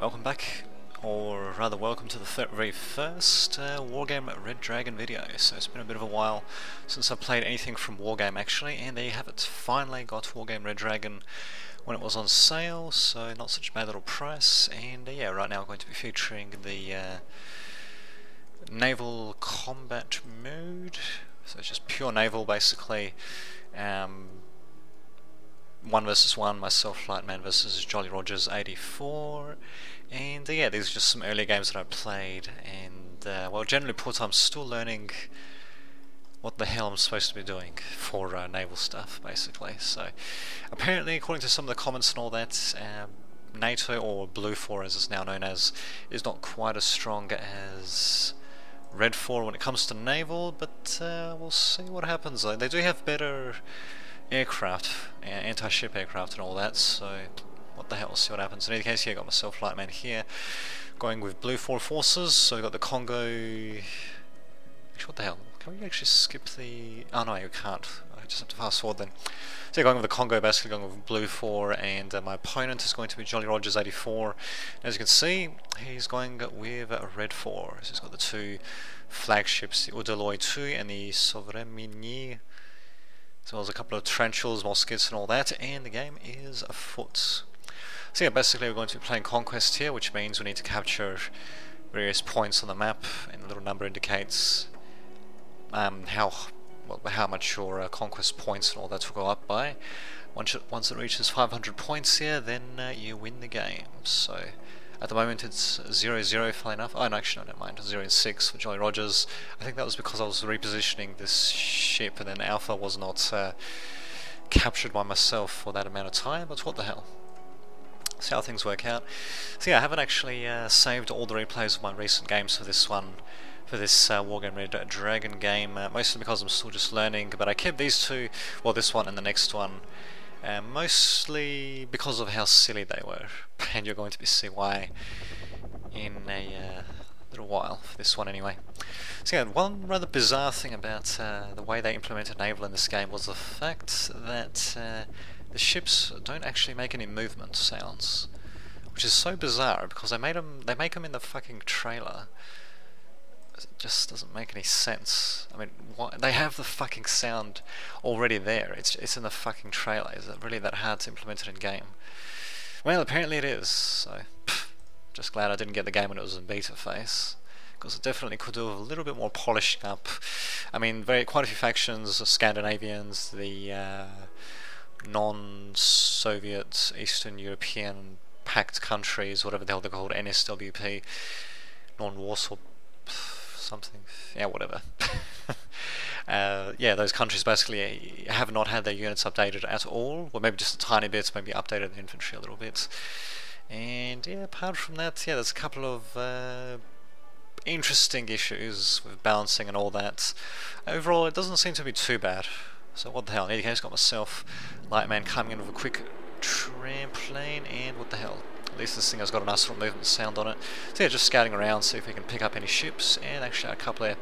welcome back, or rather welcome to the very first Wargame Red Dragon video. So it's been a bit of a while since I've played anything from Wargame actually, and there you have it. Finally got Wargame Red Dragon when it was on sale, so not such a bad little price. And yeah, right now I'm going to be featuring the naval combat mode, so it's just pure naval basically. 1 versus 1, myself, Lightman versus Jolly Rogers 84, and yeah, these are just some earlier games that I played, and well, generally put, I'm still learning what the hell I'm supposed to be doing for naval stuff, basically. So, apparently, according to some of the comments and all that, NATO, or Blue 4 as it's now known as, is not quite as strong as Red 4 when it comes to naval, but we'll see what happens. They do have better aircraft, anti-ship aircraft and all that, so what the hell, see what happens. In any case, here I got myself Lightman here, going with Blue 4 forces, so we got the Congo. Actually, what the hell, can we actually skip the, oh no, you can't, I just have to fast forward then. So going with the Congo, basically going with Blue 4, and my opponent is going to be Jolly Rogers 84. As you can see, he's going with Red 4, so he's got the two flagships, the Udaloy 2 and the Sovremini, as well as a couple of trenchals, muskets and all that, and the game is afoot. So yeah, basically we're going to be playing Conquest here, which means we need to capture various points on the map, and the little number indicates how much your Conquest points and all that will go up by. Once it reaches 500 points here, then you win the game. So at the moment it's 0-0, funnily enough. Oh no, actually no, never mind, 0-6 for Jolly Rogers. I think that was because I was repositioning this ship, and then Alpha was not captured by myself for that amount of time, but what the hell. See how things work out. So yeah, I haven't actually saved all the replays of my recent games for this one, for this Wargame Red Dragon game, mostly because I'm still just learning, but I kept these two, well this one and the next one, mostly because of how silly they were, and you're going to see why in a little while, for this one anyway. So yeah, one rather bizarre thing about the way they implemented naval in this game was the fact that the ships don't actually make any movement sounds, which is so bizarre because they make them in the fucking trailer. It just doesn't make any sense. I mean, they have the fucking sound already there. It's in the fucking trailer. Is it really that hard to implement it in game? Well, apparently it is. So, just glad I didn't get the game when it was in beta phase, because it definitely could do a little bit more polishing up. I mean, quite a few factions, Scandinavians, the non-Soviet Eastern European pact countries, whatever the hell they're called, NSWP, non-Warsaw something, yeah, whatever. Yeah, those countries basically have not had their units updated at all, or maybe just a tiny bit, maybe updated the infantry a little bit. And yeah, apart from that, yeah, there's a couple of interesting issues with balancing and all that. Overall, it doesn't seem to be too bad. So what the hell, in any case, got myself Lightman coming in with a quick trampoline, and what the hell, at least this thing has got a nice little movement sound on it. So yeah, just scouting around, see if we can pick up any ships, and actually a couple there.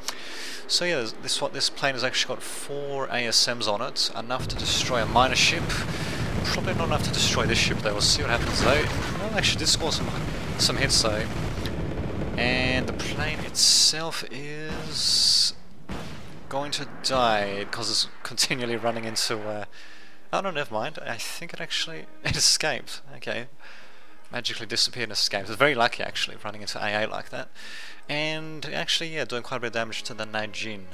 So yeah, this plane has actually got 4 ASMs on it, enough to destroy a minor ship. Probably not enough to destroy this ship though, we'll see what happens though. Well, actually did score some hits though. And the plane itself is going to die because it's continually running into oh no, never mind, I think it escaped. Okay, magically disappeared and escaped. It's very lucky actually, running into AA like that. And actually, yeah, doing quite a bit of damage to the Najin.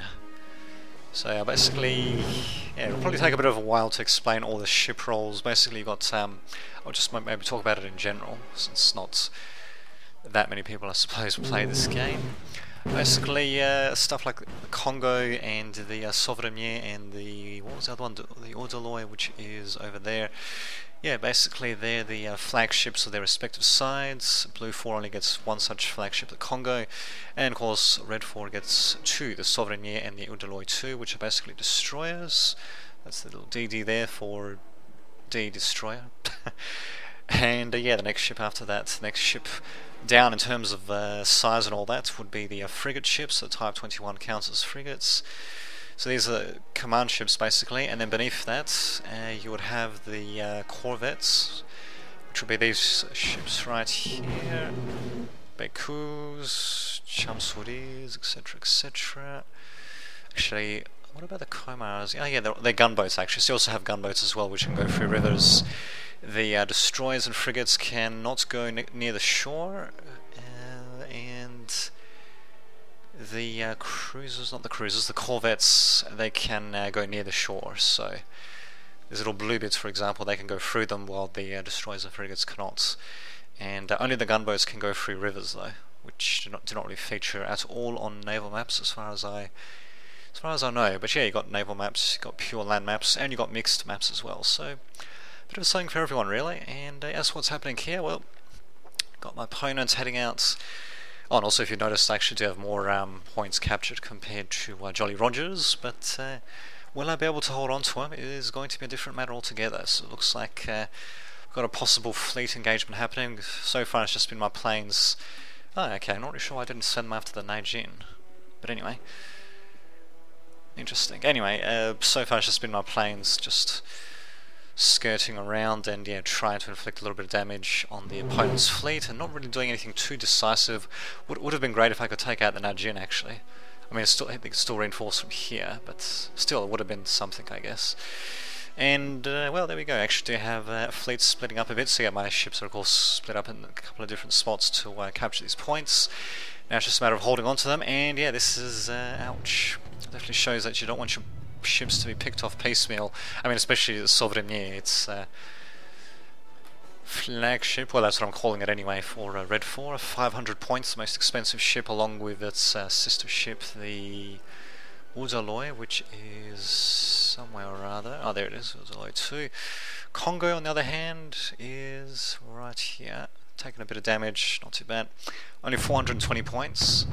So yeah, basically, yeah, it'll probably take a bit of a while to explain all the ship roles. Basically you've got, I'll just maybe talk about it in general, since not that many people I suppose play this game. Basically, stuff like the Congo and the Sovremien and the, what was the other one, the Udaloy, which is over there. Yeah, basically they're the flagships of their respective sides. Blue 4 only gets 1 such flagship, the Congo, and of course Red 4 gets 2, the Sovremien and the Udaloy 2, which are basically destroyers. That's the little DD there for D-destroyer. And yeah, the next ship after that, the next ship down in terms of size and all that would be the frigate ships. So Type 21 counts as frigates. So these are command ships basically, and then beneath that you would have the corvettes, which will be these ships right here. Bekus, Chamsuris, etc, etc. Actually, what about the Komars? Oh yeah, they're gunboats actually, so you also have gunboats as well, which can go through rivers. The destroyers and frigates cannot go near the shore, and the cruisers, not the cruisers, the corvettes, they can go near the shore. So these little blue bits, for example, they can go through them, while the destroyers and frigates cannot. And only the gunboats can go through rivers, though, which do not really feature at all on naval maps, as far as I know. But yeah, you got naval maps, you got pure land maps, and you got mixed maps as well. So a bit of something for everyone, really. And as what's happening here, well, got my opponents heading out. Oh, and also, if you noticed, I actually do have more points captured compared to Jolly Rogers, but will I be able to hold on to him? It is going to be a different matter altogether. So it looks like we've got a possible fleet engagement happening. So far, it's just been my planes. Oh, okay, I'm not really sure why I didn't send them after the Naijin. But anyway, interesting. Anyway, so far it's just been my planes just skirting around and yeah, trying to inflict a little bit of damage on the opponent's fleet, and not really doing anything too decisive. Would have been great if I could take out the Naijin, actually. I mean, they could still reinforce from here, but still, it would have been something, I guess. And well, there we go. Actually, do have fleets splitting up a bit. So yeah, my ships are of course split up in a couple of different spots to capture these points. Now it's just a matter of holding on to them. And yeah, this is ouch. It definitely shows that you don't want your ships to be picked off piecemeal. I mean, especially the Sovereignier. It's flagship. Well, that's what I'm calling it anyway. For Red 4, 500 points, the most expensive ship, along with its sister ship, the Udaloy, which is somewhere or other. Oh, there it is, Udaloy 2. Congo, on the other hand, is right here. Taking a bit of damage, not too bad. Only 420 points.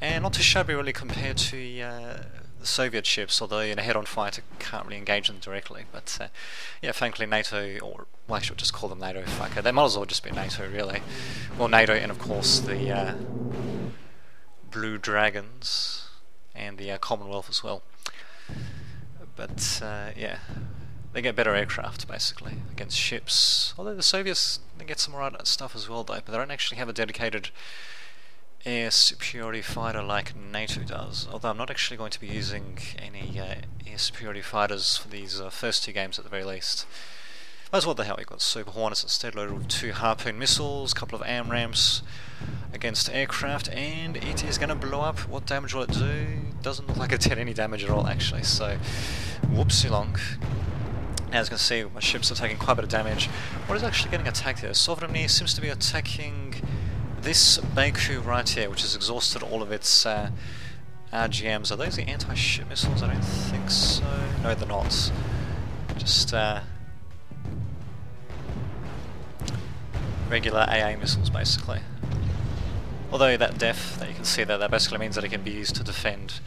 And not too shabby, really, compared to the Soviet ships, although in a head-on fight, I can't really engage them directly. But yeah, thankfully NATO, or well, I should just call them NATO, fuck it. They might as well just be NATO, really. Well, NATO, and of course the Blue Dragons. And the Commonwealth as well. But yeah, they get better aircraft basically against ships. Although the Soviets, they get some right stuff as well though, but they don't actually have a dedicated air superiority fighter like NATO does. Although I'm not actually going to be using any air superiority fighters for these first two games at the very least. That's what the hell, we've got Super Hornets instead, loaded with 2 Harpoon missiles, a couple of AMRAAMs against aircraft, and it is going to blow up. What damage will it do? Doesn't look like it did any damage at all, actually, so whoopsie long. As you can see, my ships are taking quite a bit of damage. What is actually getting attacked here? Sovereignty seems to be attacking this Baku right here, which has exhausted all of its RGMs. Are those the anti-ship missiles? I don't think so. No, they're not. Just regular AA missiles, basically. Although that def that you can see there, that basically means that it can be used to defend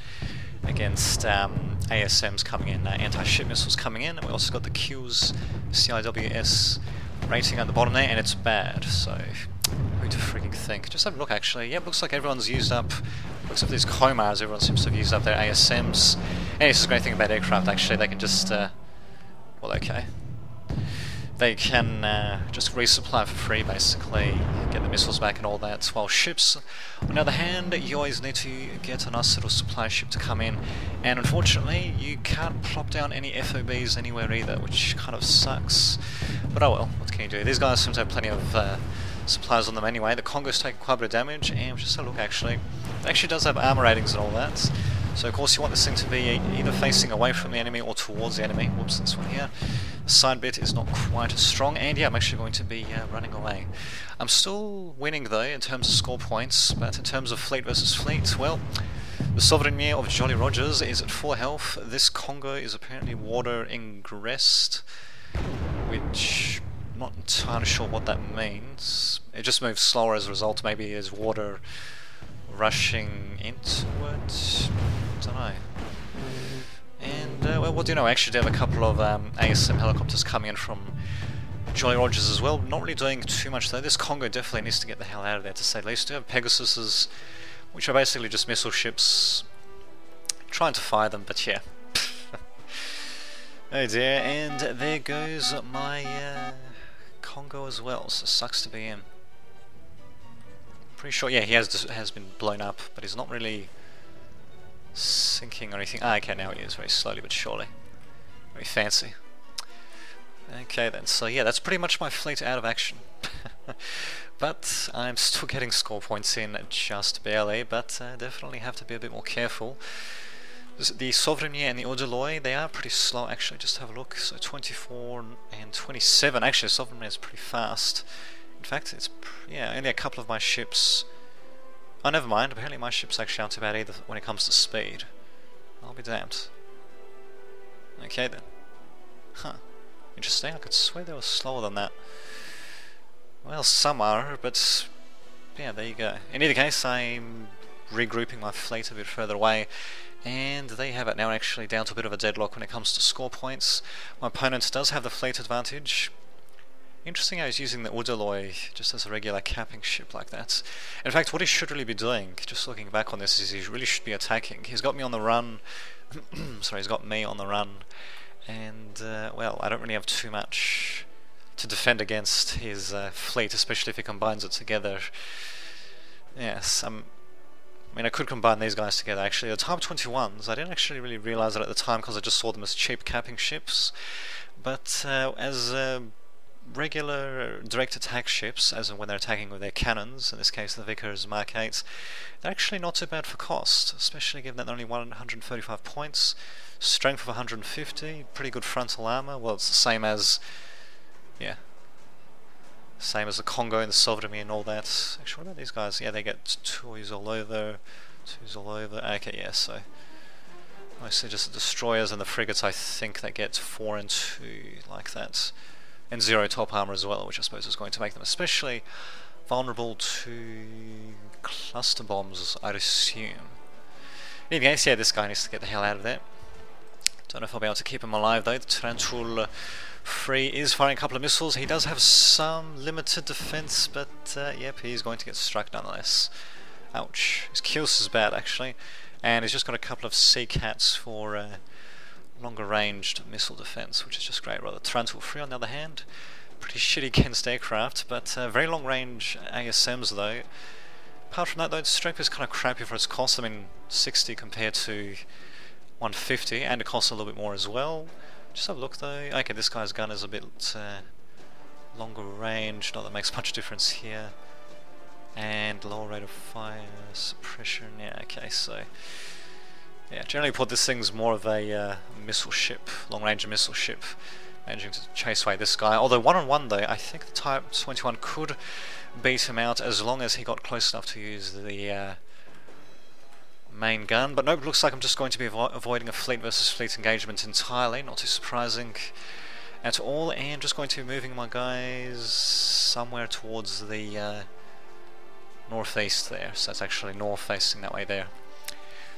against ASMs coming in, anti-ship missiles coming in, and we also got the Q's CIWS rating at the bottom there, and it's bad, so who to freaking think. Just have a look actually. Yep, looks like everyone's used up, looks like these Komars, everyone seems to have used up their ASMs. And this is a great thing about aircraft actually, they can just, well okay. They can just resupply for free basically, get the missiles back and all that, while ships, on the other hand, you always need to get a nice little supply ship to come in, and unfortunately you can't plop down any FOBs anywhere either, which kind of sucks, but oh well, what can you do? These guys seem to have plenty of supplies on them anyway. The Congo's taking quite a bit of damage, and just a look actually, it actually does have armor ratings and all that. So of course you want this thing to be either facing away from the enemy or towards the enemy. Whoops, this one here. The side bit is not quite as strong, and yeah, I'm actually going to be running away. I'm still winning though in terms of score points, but in terms of fleet versus fleet, well, the Sovereignier of Jolly Rogers is at 4 health. This Congo is apparently water ingressed, which I'm not entirely sure what that means. It just moves slower as a result. Maybe there's water rushing into it. I don't know. And well, what do you know? I actually do have a couple of ASM helicopters coming in from Jolly Rogers as well. Not really doing too much though. This Congo definitely needs to get the hell out of there, to say the least. Do have Pegasuses, which are basically just missile ships. Trying to fire them, but yeah. Oh dear. And there goes my Congo as well, so sucks to be him. Pretty sure, yeah, he has been blown up, but he's not really sinking or anything. Ah, okay, now he is, very slowly but surely. Very fancy. Okay then, so yeah, that's pretty much my fleet out of action. But I'm still getting score points in just barely, but definitely have to be a bit more careful. The Sovereignier and the Odoloy, they are pretty slow actually, just have a look. So 24 and 27, actually Sovereignier is pretty fast. In fact, it's, yeah, only a couple of my ships... Oh, never mind, apparently my ships actually aren't too bad either when it comes to speed. I'll be damned. Okay then. Huh. Interesting, I could swear they were slower than that. Well, some are, but yeah, there you go. In either case, I'm regrouping my fleet a bit further away, and they have it now actually down to a bit of a deadlock when it comes to score points. My opponent does have the fleet advantage. Interesting, I was using the Udaloy just as a regular capping ship like that. In fact, what he should really be doing, just looking back on this, is he really should be attacking. He's got me on the run. Sorry, he's got me on the run. And, well, I don't really have too much to defend against his fleet, especially if he combines it together. Yes, I mean, I could combine these guys together actually. The Type 21s, I didn't actually really realise it at the time because I just saw them as cheap capping ships. But as regular direct attack ships, as in when they're attacking with their cannons, in this case the Vickers Mark 8s, they're actually not too bad for cost, especially given that they're only 135 points, strength of 150, pretty good frontal armour. Well, it's the same as, yeah, same as the Congo and the Sovereign and all that. Actually, what about these guys? Yeah, they get toys all over, okay, yeah, so mostly just the destroyers and the frigates, I think, that get 4 and 2, like that. And 0 top armor as well, which I suppose is going to make them especially vulnerable to cluster bombs, I'd assume. In any case, yeah, this guy needs to get the hell out of there. Don't know if I'll be able to keep him alive though. The Tarantul Free is firing a couple of missiles. He does have some limited defense, but yep, he's going to get struck nonetheless. Ouch. His kills is bad actually, and he's just got a couple of Sea Cats for longer ranged missile defense, which is just great. Rather, Tarantul Free on the other hand, pretty shitty against aircraft, but very long range ASMs though. Apart from that though, its strength is kind of crappy for its cost. I mean, 60 compared to 150, and it costs a little bit more as well. Just have a look though. Okay, this guy's gun is a bit longer range, not that makes much difference here. And lower rate of fire suppression, yeah, okay, so yeah, generally put, this thing's more of a missile ship, long-range missile ship, managing to chase away this guy. Although one-on-one though, I think the Type 21 could beat him out as long as he got close enough to use the main gun. But nope, looks like I'm just going to be avoiding a fleet versus fleet engagement entirely, not too surprising at all, and just going to be moving my guys somewhere towards the northeast there, so it's actually north facing that way there.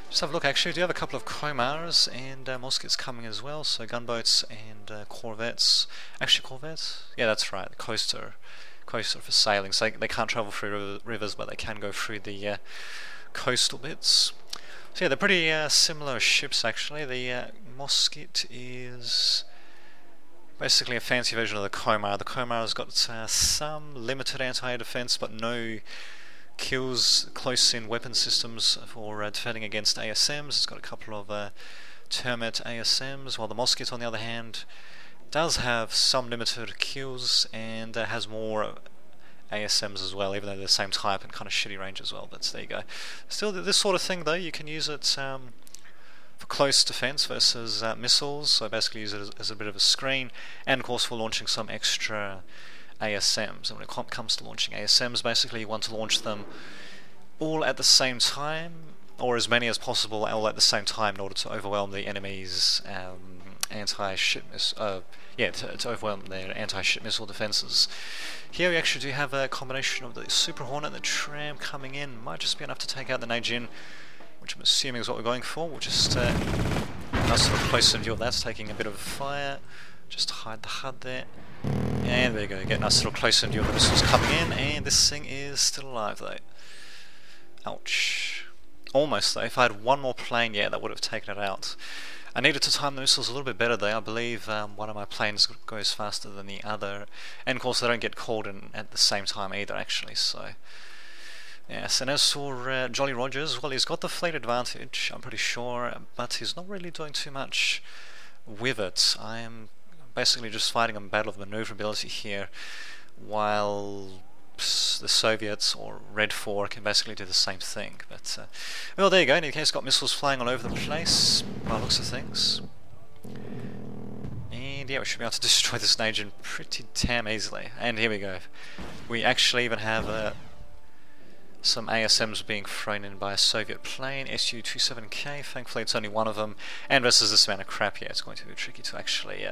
Just have a look, actually, we do have a couple of Komars and Muskets coming as well, so gunboats and corvettes. Actually, corvettes? Yeah, that's right, the coaster for sailing, so they can't travel through rivers, but they can go through the coastal bits. So yeah, they're pretty similar ships actually. The Musket is basically a fancy version of the Komar. The Komar has got some limited anti-air defense, but no kills close-in weapon systems for defending against ASMs. It's got a couple of Termite ASMs, while the Musket, on the other hand, does have some limited kills and has more ASMs as well, even though they're the same type and kind of shitty range as well. But there you go. Still, this sort of thing though, you can use it for close defense versus missiles, so basically use it as a bit of a screen, and of course for launching some extra ASMs. And when it comes to launching ASMs, basically you want to launch them all at the same time, or as many as possible all at the same time, in order to overwhelm the enemy's anti-ship to overwhelm their anti-ship missile defenses. Here we actually do have a combination of the Super Hornet and the Tram coming in. Might just be enough to take out the Najin, which I'm assuming is what we're going for. We'll just nice sort of close view of that, taking a bit of fire. Just hide the HUD there. And there you go, get a nice little close view of the missiles coming in, and this thing is still alive though. Ouch. Almost though, if I had one more plane, yeah, that would have taken it out. I needed to time the missiles a little bit better there. I believe one of my planes goes faster than the other, and of course they don't get called in at the same time either actually, so yes. And as for Jolly Rogers, well, he's got the fleet advantage, I'm pretty sure, but he's not really doing too much with it. I am basically just fighting a battle of maneuverability here, while the Soviets or Red 4 can basically do the same thing. But well, there you go. In any case, got missiles flying all over the place by the looks of things, and yeah, we should be able to destroy this Najin pretty damn easily. And here we go. We actually even have some ASMs being thrown in by a Soviet plane, Su-27K. Thankfully, it's only one of them, and versus this amount of crap, yeah, it's going to be tricky to actually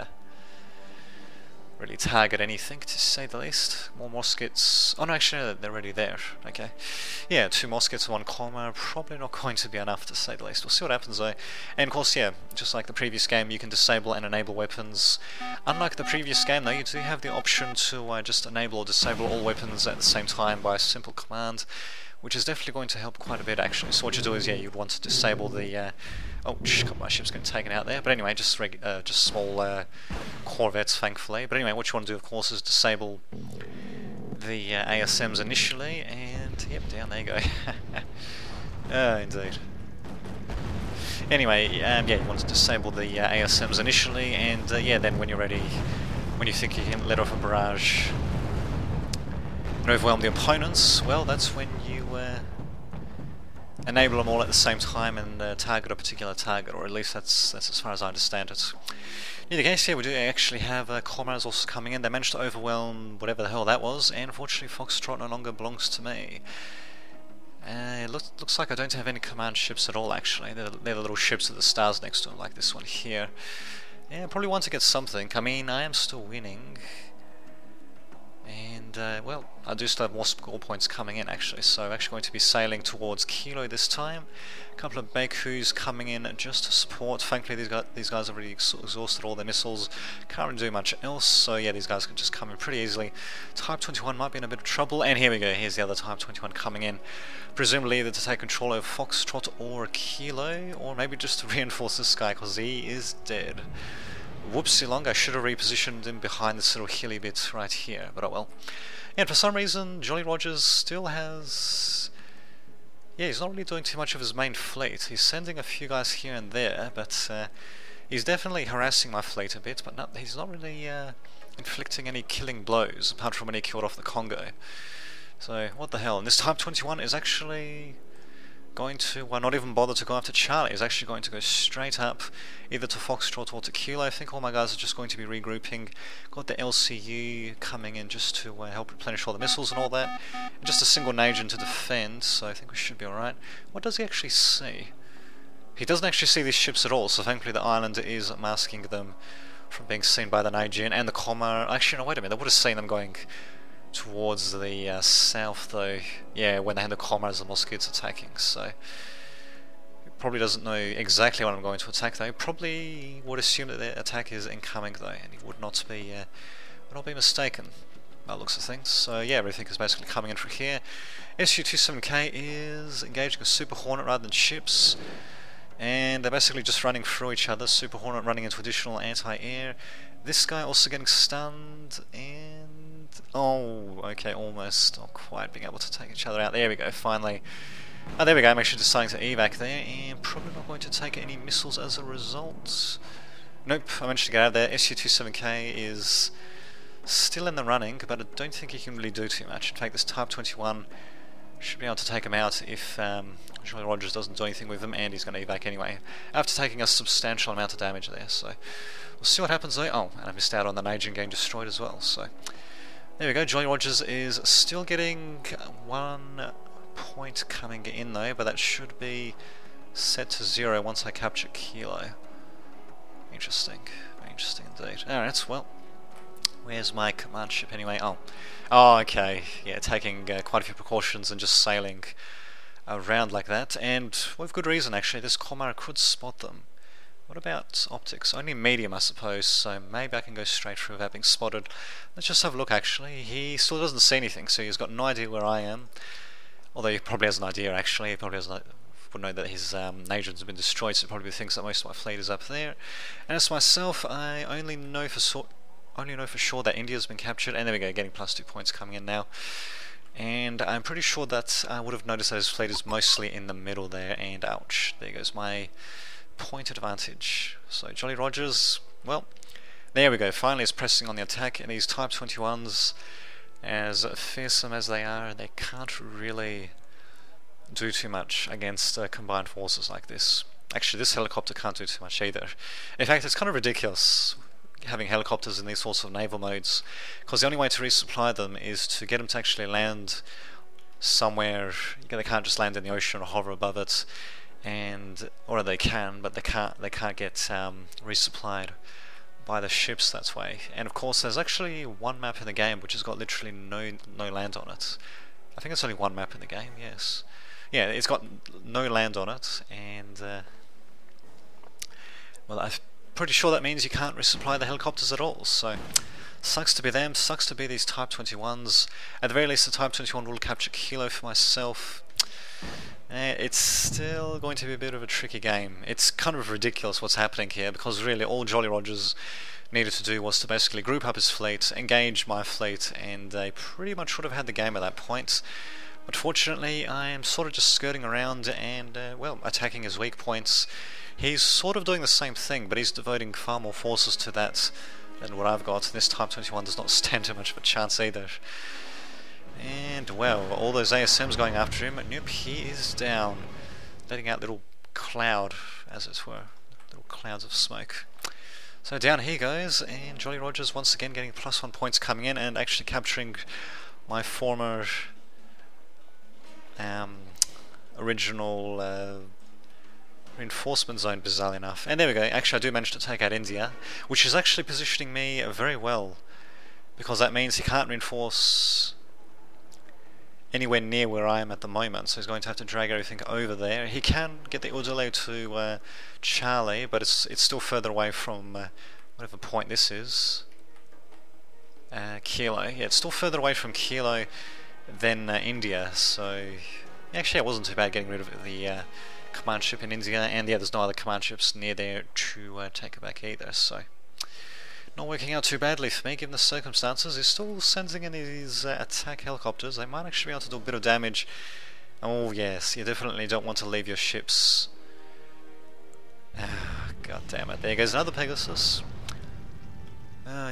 really target anything, to say the least. More muskets. Oh no, actually no, they're already there. Okay. Yeah, 2 muskets, 1 comma. Probably not going to be enough, to say the least. We'll see what happens though. And of course, yeah, just like the previous game, you can disable and enable weapons. Unlike the previous game though, you do have the option to just enable or disable all weapons at the same time by a simple command, which is definitely going to help quite a bit actually. So what you do is, yeah, you'd want to disable the oh, my ship's getting taken out there. But anyway, just small corvettes, thankfully. But anyway, what you want to do, of course, is disable the ASMs initially, and yep, down there you go. Indeed. Anyway, yeah, you want to disable the ASMs initially, and yeah, then when you're ready, when you think you can let off a barrage and overwhelm the opponents, well, that's when you enable them all at the same time and target a particular target, or at least that's as far as I understand it. In either case, yeah, we do actually have comrades also coming in. They managed to overwhelm whatever the hell that was, and unfortunately Foxtrot no longer belongs to me. It looks like I don't have any command ships at all actually. They're the little ships with the stars next to them, like this one here. Yeah, I probably want to get something. I mean, I am still winning. And, well, I do still have more score points coming in actually, so I'm actually going to be sailing towards Kilo this time. A couple of Bakus coming in just to support. Thankfully these guys have already exhausted all their missiles, can't really do much else, so yeah, these guys can just come in pretty easily. Type 21 might be in a bit of trouble, and here we go, here's the other Type 21 coming in, presumably either to take control over Foxtrot or Kilo, or maybe just to reinforce this guy, because he is dead. Whoopsie long, I should have repositioned him behind this little hilly bit right here, but oh well. And for some reason, Jolly Rogers still has... yeah, he's not really doing too much of his main fleet. He's sending a few guys here and there, but he's definitely harassing my fleet a bit, but he's not really inflicting any killing blows, apart from when he killed off the Congo. So, what the hell, and this Type 21 is actually going to not even bother to go after Charlie. He's actually going to go straight up either to Foxtrot or to Kilo. I think all my guys are just going to be regrouping. Got the LCU coming in just to help replenish all the missiles and all that. And just a single Najin to defend, so I think we should be alright. What does he actually see? He doesn't actually see these ships at all, so thankfully the island is masking them from being seen by the Najin and the Comma. Actually, no, wait a minute, I would have seen them going towards the south though, yeah, when they had the Commas and Mosquitoes attacking, so he probably doesn't know exactly what I'm going to attack though. He probably would assume that the attack is incoming though, and he would not be mistaken by the looks of things. So yeah, everything is basically coming in through here. Su-27K is engaging a Super Hornet rather than ships, and they're basically just running through each other. Super Hornet running into additional anti-air. This guy also getting stunned, and oh, okay, almost not quite being able to take each other out. There we go, finally. Oh, there we go, I'm actually deciding to evac there, and probably not going to take any missiles as a result. Nope, I managed to get out of there. Su-27K is still in the running, but I don't think he can really do too much. In fact, this Type 21 should be able to take him out if Jolly Rogers doesn't do anything with him, and he's going to evac anyway, after taking a substantial amount of damage there. So we'll see what happens there. Oh, and I missed out on the Najin getting destroyed as well, so there we go. Jolly Rogers is still getting 1 point coming in though, but that should be set to 0 once I capture Kilo. Interesting, very interesting indeed. Alright, well, where's my command ship anyway? Oh, okay, yeah, taking quite a few precautions and just sailing around like that, and with good reason actually. This Comar could spot them. What about optics? Only medium, I suppose, so maybe I can go straight through without being spotted. Let's just have a look actually. He still doesn't see anything, so he's got no idea where I am. Although he probably has an idea actually. He probably has would know that his Nadrians have been destroyed, so he probably thinks that most of my fleet is up there. And as for myself, I only know for sure that India's been captured, and there we go, getting +2 points coming in now. And I'm pretty sure that I would have noticed that his fleet is mostly in the middle there, and ouch, there goes my point advantage. So Jolly Rogers, well, there we go, finally is pressing on the attack, and these Type 21s, as fearsome as they are, they can't really do too much against combined forces like this. Actually, this helicopter can't do too much either. In fact, it's kind of ridiculous having helicopters in these sorts of naval modes, because the only way to resupply them is to get them to actually land somewhere. They can't just land in the ocean or hover above it, or they can, but they can't get resupplied by the ships that way. And of course, there's actually one map in the game which has got literally no land on it. I think it's only one map in the game. Yes, yeah, it's got no land on it, and well, I'm pretty sure that means you can't resupply the helicopters at all. So sucks to be them, sucks to be these Type 21s. At the very least, the Type 21 will capture Kilo for myself. It's still going to be a bit of a tricky game. It's kind of ridiculous what's happening here, because really all Jolly Rogers needed to do was to basically group up his fleet, engage my fleet, and they pretty much would have had the game at that point. But fortunately, I am sort of just skirting around and, well, attacking his weak points. He's sort of doing the same thing, but he's devoting far more forces to that than what I've got. This Type 21 does not stand too much of a chance either. And, well, all those ASMs going after him. Nope, he is down, letting out little cloud, as it were, little clouds of smoke. So down he goes, and Jolly Rogers once again getting +1 points coming in, and actually capturing my former original reinforcement zone, bizarrely enough. And there we go, actually I do manage to take out India, which is actually positioning me very well, because that means he can't reinforce anywhere near where I am at the moment, so he's going to have to drag everything over there. He can get the Udale to Charlie, but it's still further away from whatever point this is. Kilo. Yeah, it's still further away from Kilo than India, so actually it wasn't too bad getting rid of the command ship in India, and yeah, there's no other command ships near there to take it back either, so not working out too badly for me given the circumstances. He's still sending in these attack helicopters. They might actually be able to do a bit of damage. Oh yes, you definitely don't want to leave your ships. God damn it, there goes another Pegasus.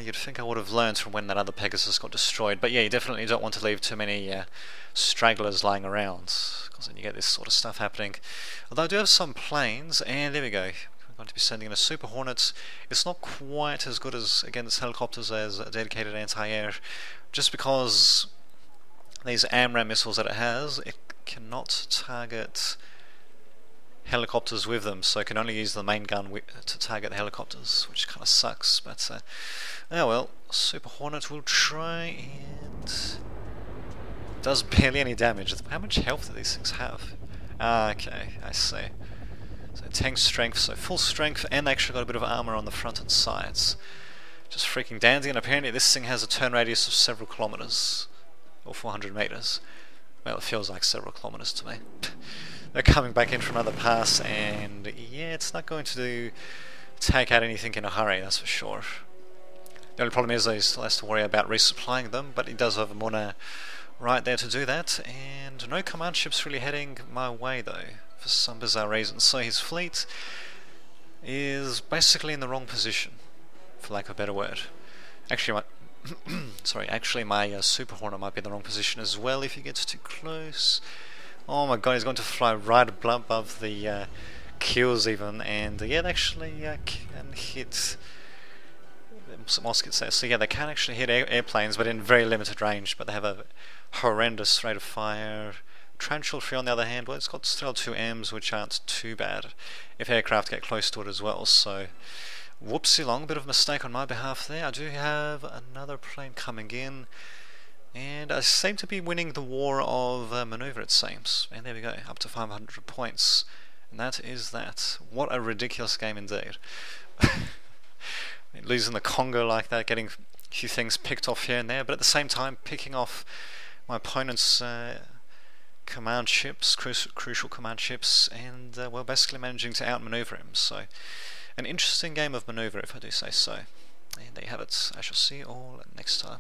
You'd think I would have learned from when that other Pegasus got destroyed, but yeah, you definitely don't want to leave too many stragglers lying around, because then you get this sort of stuff happening. Although I do have some planes, and there we go. We're going to be sending in a Super Hornet. It's not quite as good as against helicopters as a dedicated anti-air, just because these AMRAAM missiles that it has, it cannot target helicopters with them, so it can only use the main gun to target the helicopters, which kind of sucks, but oh well. Super Hornet will try, and does barely any damage. How much health do these things have? Okay, I see. So tank strength, so full strength, and they actually got a bit of armor on the front and sides. Just freaking dandy, and apparently this thing has a turn radius of several kilometers, or 400 meters. Well, it feels like several kilometers to me. They're coming back in from another pass, and yeah, it's not going to take out anything in a hurry, that's for sure. The only problem is that he still has to worry about resupplying them, but he does have a Mona right there to do that, and no command ships really heading my way though, for some bizarre reason. So his fleet is basically in the wrong position, for lack of a better word. Actually, my Super Hornet might be in the wrong position as well if he gets too close. Oh my god, he's going to fly right above the kills even, and yeah, they actually can hit some muskets there. So yeah, they can actually hit airplanes, but in very limited range, but they have a horrendous rate of fire. Tarantula Free on the other hand, well, it's got still 2 M's, which aren't too bad if aircraft get close to it as well, so whoopsie long, bit of a mistake on my behalf there. I do have another plane coming in, and I seem to be winning the war of maneuver, it seems. And there we go, up to 500 points. And that is that. What a ridiculous game indeed. Losing the Congo like that, getting a few things picked off here and there, but at the same time picking off my opponent's command ships, crucial command ships, and well, basically managing to outmaneuver him. So, an interesting game of maneuver, if I do say so. And there you have it. I shall see you all next time.